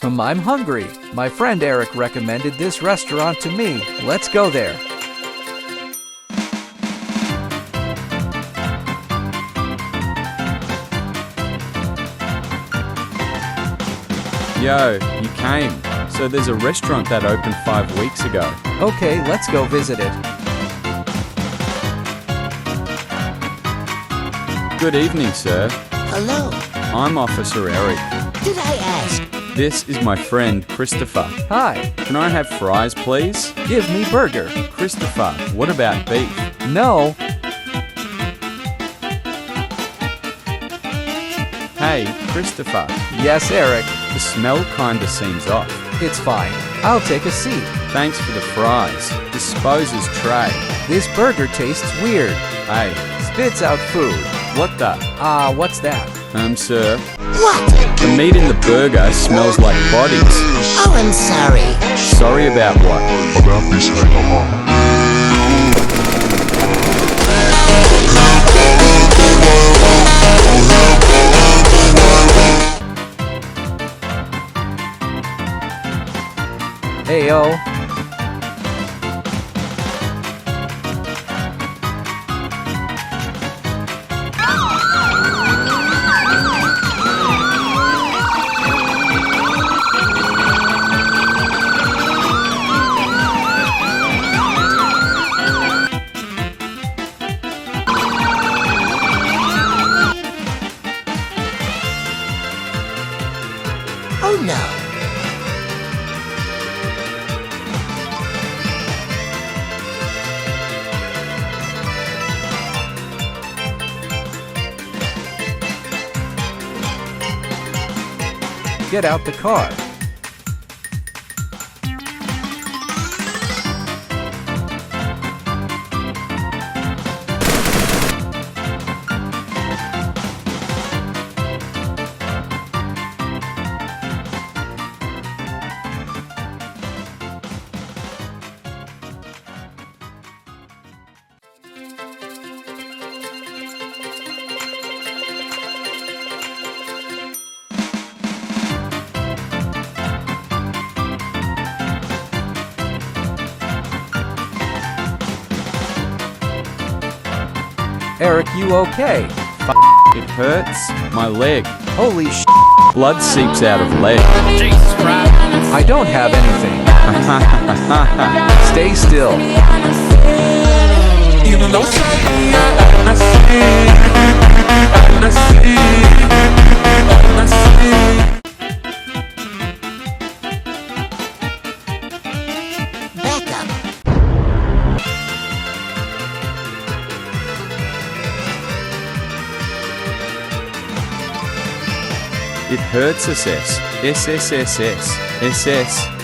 I'm hungry. My friend Eric recommended this restaurant to me. Let's go there. Yo, you came. So there's a restaurant that opened 5 weeks ago. Okay, let's go visit it. Good evening, sir. Hello. I'm Officer Eric. Did I ask? This is my friend Christopher. Hi, Can I have fries, please? give me burger. Christopher, what about beef? No, Hey, Christopher, yes, Eric. the smell kinda seems off. It's fine. I'll take a seat. Thanks for the fries. Dispose as tray. This burger tastes weird. Hey, Spits out food. what the? What's that? Sir, What? the meat in the burger smells like bodies. Oh, I'm sorry. Sorry about what? About this alcohol. Heyo. Oh, no. Get out the car. Eric, you okay? It hurts. My leg. Holy sh! Blood seeps out of leg. I don't have anything. Stay still. Back up. It hurts, SS. SSSS. SS.